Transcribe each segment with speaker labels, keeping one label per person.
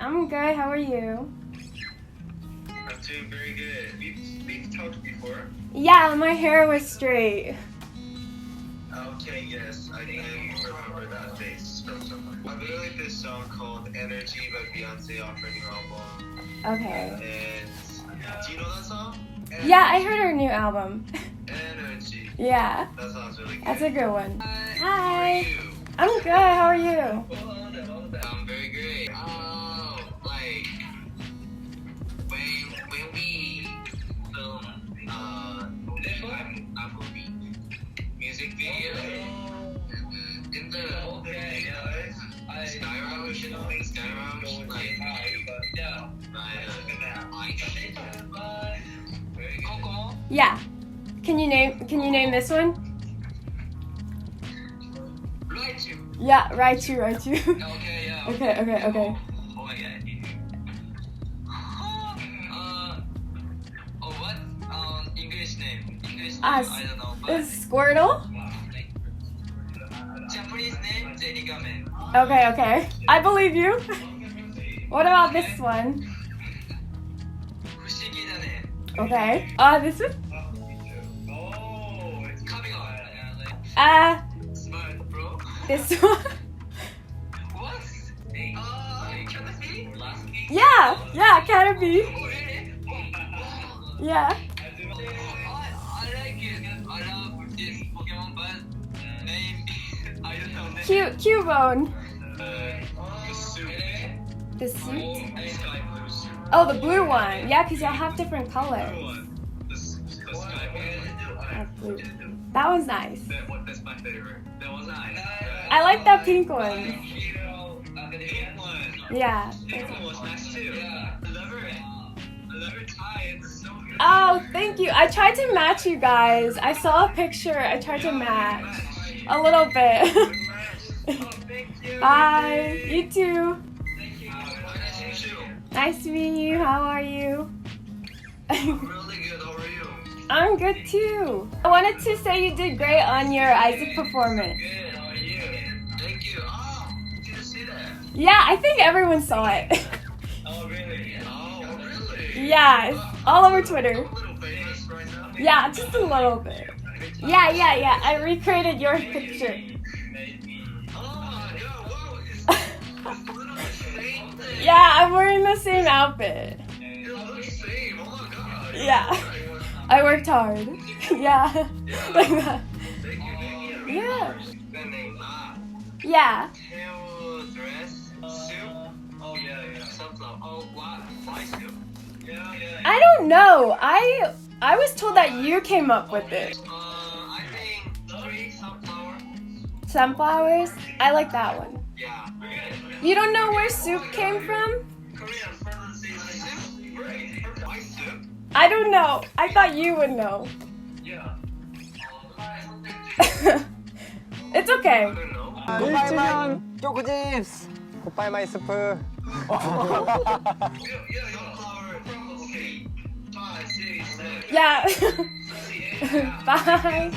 Speaker 1: I'm good. How are you?
Speaker 2: I'm doing very good. We've talked before.
Speaker 1: Yeah, my hair was straight.
Speaker 2: Okay, yes, I remember that face from somewhere. I really like this song called Energy by Beyonce off her new album.
Speaker 1: Okay.
Speaker 2: And do you know that song?
Speaker 1: Yeah, I heard her new album.
Speaker 2: Energy.
Speaker 1: Yeah.
Speaker 2: That sounds really good.
Speaker 1: That's a good one.
Speaker 2: How
Speaker 1: Hi.
Speaker 2: are you?
Speaker 1: I'm good. How are you?
Speaker 2: I'm very great. Like when we film a movie music video in the Sky Lounge, like Coco.
Speaker 1: Yeah. Can you name this one?
Speaker 2: Raichu.
Speaker 1: Yeah, Raichu.
Speaker 2: Okay, yeah.
Speaker 1: Okay.
Speaker 2: Oh my god. What? English name. I don't know. But
Speaker 1: Is Squirtle?
Speaker 2: Japanese name, Zenigamen.
Speaker 1: Okay. I believe you. What about this one?
Speaker 2: 不思議だね.
Speaker 1: Okay. This one?
Speaker 2: Oh, it's coming on. Smart, bro.
Speaker 1: This one?
Speaker 2: What? Can it be?
Speaker 1: Yeah, can it be?
Speaker 2: Oh, really?
Speaker 1: Yeah.
Speaker 2: I like it. I love this Pokemon, but name, I don't know.
Speaker 1: Cubone.
Speaker 2: The suit.
Speaker 1: The suit?
Speaker 2: Sky blue suit.
Speaker 1: Oh, the blue one. Yeah, because y'all have different colors.
Speaker 2: The sky blue.
Speaker 1: That was nice.
Speaker 2: That's my favorite. That was nice.
Speaker 1: I like that pink one.
Speaker 2: Pink one.
Speaker 1: Yeah.
Speaker 2: Pink one was nice too. I love her tie. It's so good.
Speaker 1: Oh, thank you. I tried to match you guys. I saw a picture. I tried to match. A little bit.
Speaker 2: Oh, thank you.
Speaker 1: Bye. You too.
Speaker 2: Thank you. Nice to meet you.
Speaker 1: Nice to meet you. How are you?
Speaker 2: I'm really good. How are you?
Speaker 1: I'm good too. I wanted to say you did great on your Isaac performance.
Speaker 2: Good. How are you? Thank you. Oh, did you see that?
Speaker 1: Yeah, I think everyone saw it.
Speaker 2: Oh, really? Oh, really?
Speaker 1: Yeah, it's all over Twitter.
Speaker 2: I'm a little famous right now.
Speaker 1: Yeah, just a little bit. Yeah. I recreated your picture.
Speaker 2: Oh, yeah, wow. It's literally the same thing.
Speaker 1: Yeah, I'm wearing the same outfit.
Speaker 2: It looks the same. Oh my god.
Speaker 1: Yeah. I worked hard. Yeah. Like that.
Speaker 2: Thank you.
Speaker 1: Yeah.
Speaker 2: Good name.
Speaker 1: Yeah.
Speaker 2: Tail dress, soup. Oh yeah. Sunflower. Oh, why soup? Yeah.
Speaker 1: I don't know. I was told that you came up with it.
Speaker 2: I think 3 sunflower.
Speaker 1: Sunflowers? I like that one.
Speaker 2: Yeah.
Speaker 1: You don't know where soup came from?
Speaker 2: Korean pronunciation soup. Right. Why soup?
Speaker 1: I don't know. I thought you would know.
Speaker 2: Yeah.
Speaker 1: It's okay.
Speaker 2: I don't know.
Speaker 3: 1주년 쪼그집스 굿바이 스프
Speaker 2: Yeah, sunflower. Okay. 5, 6, 7.
Speaker 1: Yeah.
Speaker 2: 8.
Speaker 1: Bye.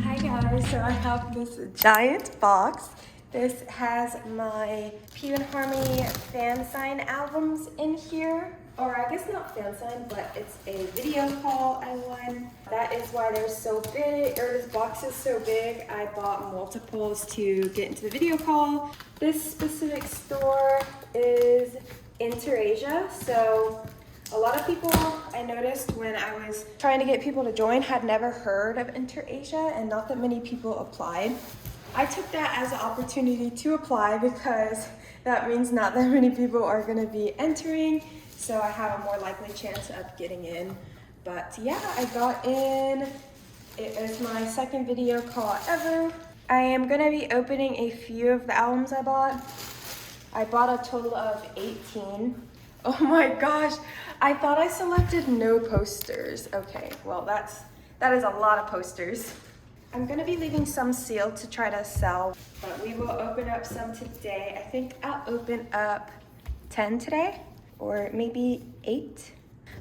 Speaker 1: Hi guys, so I have this giant box. This has my p1harmony fan sign albums in here. Or I guess not fan sign, but it's a video call I won. That is why they're so big, or this box is so big. I bought multiples to get into the video call. This specific store is Interasia, so a lot of people I noticed when I was trying to get people to join had never heard of interasia, and not that many people applied. I took that as an opportunity to apply because that means not that many people are going to be entering, so I have a more likely chance of getting in. But yeah, I got in. It is my second video call ever. I am going to be opening a few of the albums I bought. I bought a total of 18. Oh my gosh, I thought I selected no posters. Okay, well that is a lot of posters. I'm gonna be leaving some sealed to try to sell, but we will open up some today. I think I'll open up 10 today, or maybe 8.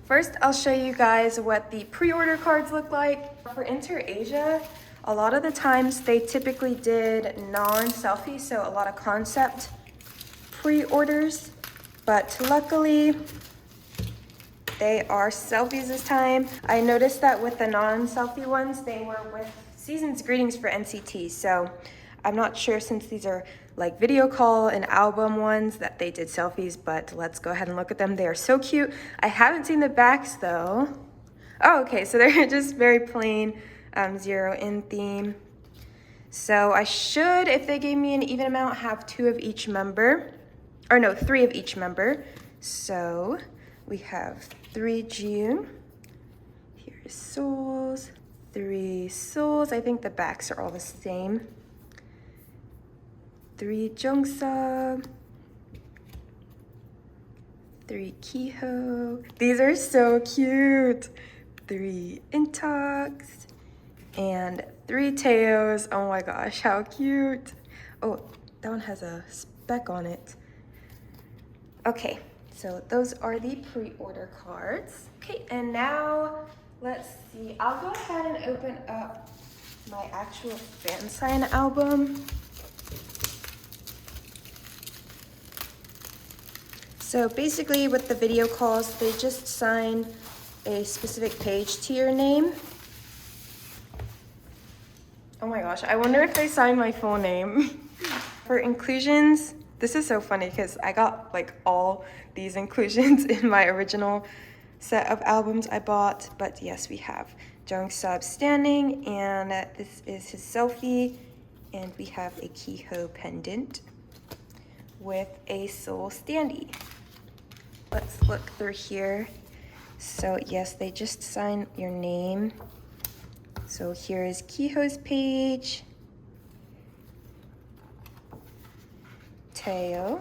Speaker 1: First, I'll show you guys what the pre-order cards look like. For interasia, A lot of the times they typically did non-selfie, so a lot of concept pre-orders, but luckily they are selfies this time. I noticed that with the non-selfie ones, they were with Season's Greetings for NCT, so I'm not sure since these are like video call and album ones that they did selfies, but let's go ahead and look at them. They are so cute. I haven't seen the backs though. Oh, okay, so they're just very plain, zero in theme. So I should, if they gave me an even amount, have 2 of each member, or no, 3 of each member. So we have 3 June, here's Souls, 3 Souls. I think the backs are all the same. 3 Jungsub, 3 Kiho. These are so cute. 3 Intox and 3 Teos. Oh my gosh, how cute. Oh, that one has a speck on it. Okay, so those are the pre-order cards. Okay, and now let's see. I'll go ahead and open up my actual fan sign album. So basically with the video calls, they just sign a specific page to your name. Oh my gosh, I wonder if they sign my full name. For inclusions, this is so funny because I got like all these inclusions in my original set of albums I bought. But yes, we have Jungsub standing, and this is his selfie. And we have a Kiho pendant with a Soul standee. Let's look through here. So yes, they just sign your name. So here is Kiho's page. Teo.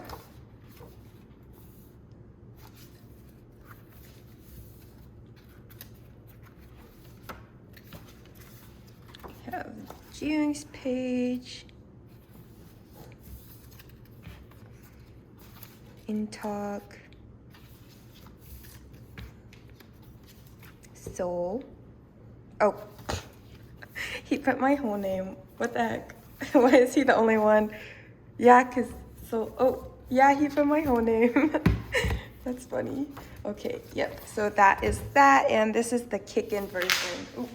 Speaker 1: We have Jung's page. Intalk. Soul. Oh, he put my whole name. What the heck? Why is he the only one? Yeah, cause so, oh, yeah, he put my whole name. That's funny. Okay, yep, so that is that, and this is the kick-in version. Ooh.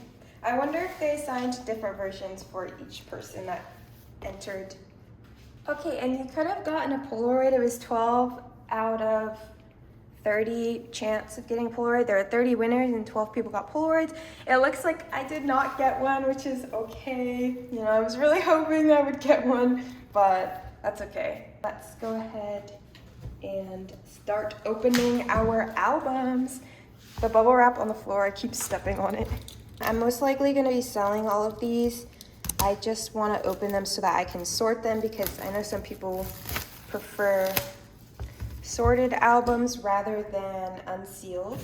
Speaker 1: I wonder if they signed different versions for each person that entered. Okay, and you could have gotten a Polaroid. It was 12 out of 30 chance of getting a Polaroid. There are 30 winners and 12 people got Polaroids. It looks like I did not get one, which is okay. You know, I was really hoping I would get one, but that's okay. Let's go ahead and start opening our albums. The bubble wrap on the floor, I keep stepping on it. I'm most likely gonna be selling all of these. I just wanna open them so that I can sort them, because I know some people prefer sorted albums rather than unsealed.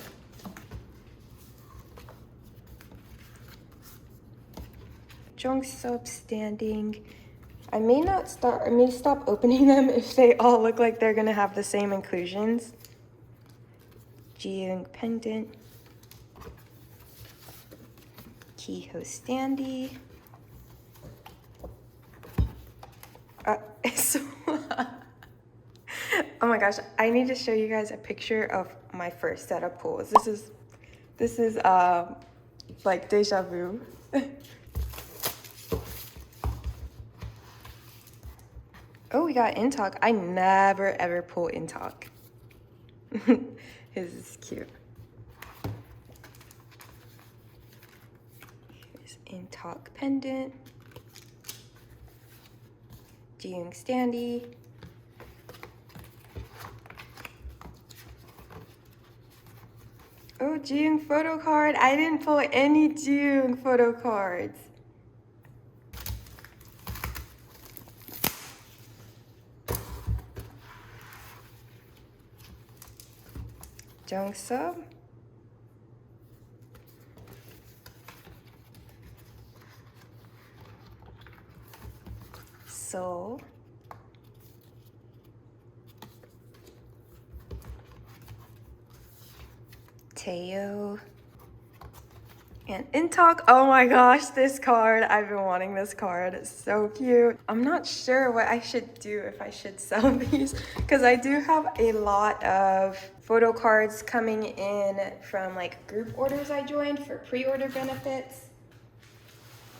Speaker 1: Jungsub standing. I may stop opening them if they all look like they're gonna have the same inclusions. Jiyoung pendant. Kiho standee. Oh my gosh, I need to show you guys a picture of my first set of pulls. This is like deja vu. Oh, we got Intalk. I never ever pull Intalk. His is cute. Here's Intalk pendant. Jiyoung standee. Oh, Jiyoung photo card. I didn't pull any Jiyoung photo cards. Jungsub. Soul. Teo. And in talk, oh my gosh, this card. I've been wanting this card. It's so cute. I'm not sure what I should do, if I should sell these, because I do have a lot of photo cards coming in from like group orders I joined for pre-order benefits.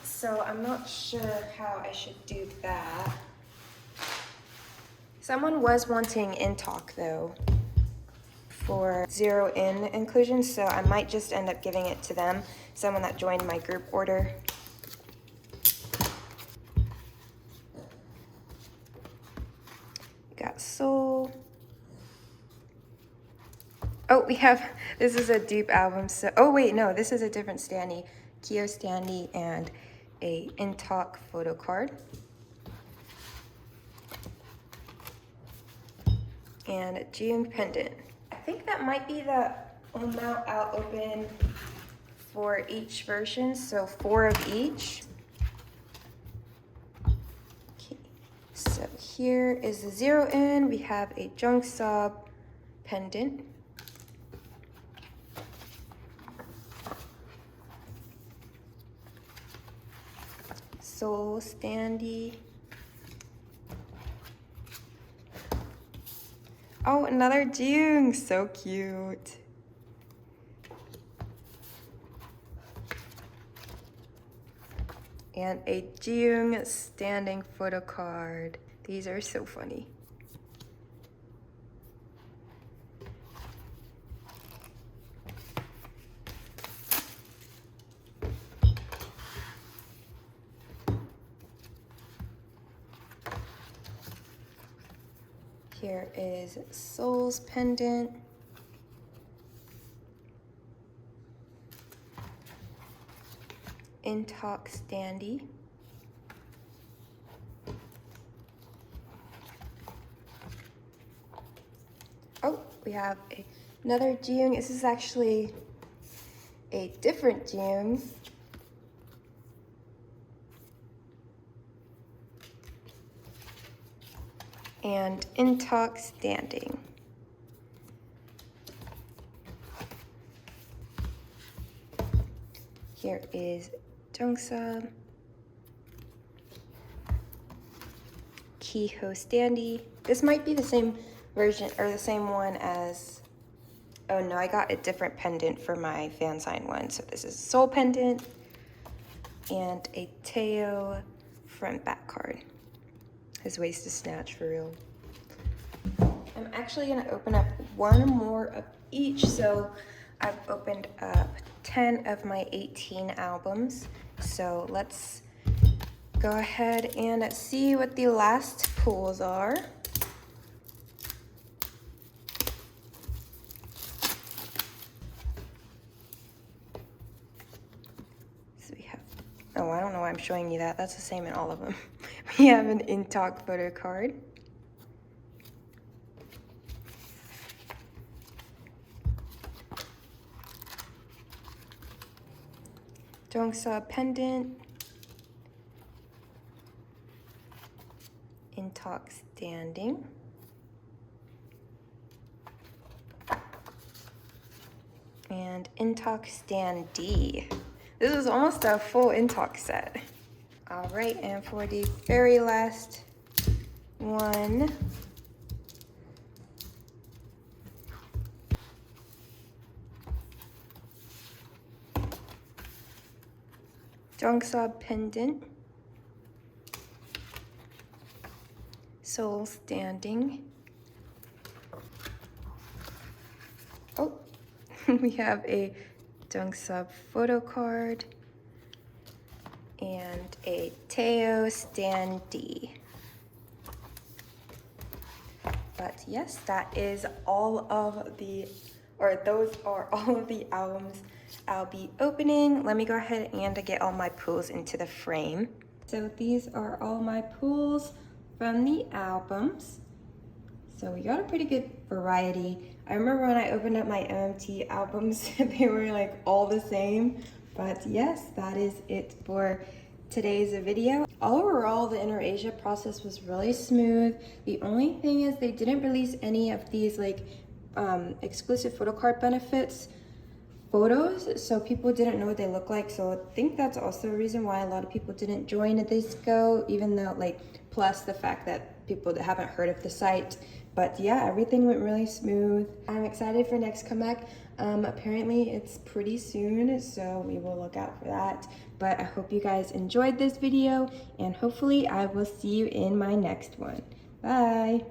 Speaker 1: So I'm not sure how I should do that. Someone was wanting in talk though for 0 in inclusion, so I might just end up giving it to them, someone that joined my group order. We got Soul. Oh, we have, this is a dupe album, so, oh wait, no, this is a different standee. Kyo standee and a in talk photo card. And a Jung pendant. I think that might be the amount I'll open for each version, so 4 of each. Okay, so here is the 0 in. We have a Jungsub pendant. Soul standee. Oh, another Jung, so cute. And a Jung standing photo card. These are so funny. Here is Soul's pendant. In talk standee. Oh, we have another Jung. This is actually a different Jung. And in talk standing. Here is Jungsub, Kiho standee. This might be the same version or the same one as, oh no, I got a different pendant for my fan sign one. So this is Soul pendant and a Teo front back card. His waist is snatched for real. I'm actually gonna open up one more of each. So I've opened up 10 of my 18 albums. So let's go ahead and see what the last pulls are. So we have, oh, I don't know why I'm showing you that. That's the same in all of them. We have an in talk photo card. Jungsub pendant. In talk standing. And in talk standee. This is almost a full in talk set. All right, and for the very last one, Jungsub pendant, Soul standing. Oh, we have a Jungsub photo card and a Teo standee. But yes, that is all of the, or those are all of the albums I'll be opening. Let me go ahead and get all my pulls into the frame. So these are all my pulls from the albums. So we got a pretty good variety. I remember when I opened up my MMT albums, they were like all the same. But yes, that is it for today's video. Overall, the interasia process was really smooth. The only thing is they didn't release any of these like exclusive photo card benefits photos, so people didn't know what they look like. So I think that's also a reason why a lot of people didn't join this go, even though like, plus the fact that people that haven't heard of the site. But yeah, everything went really smooth. I'm excited for next comeback. Apparently it's pretty soon, so we will look out for that. But I hope you guys enjoyed this video, and hopefully I will see you in my next one. Bye.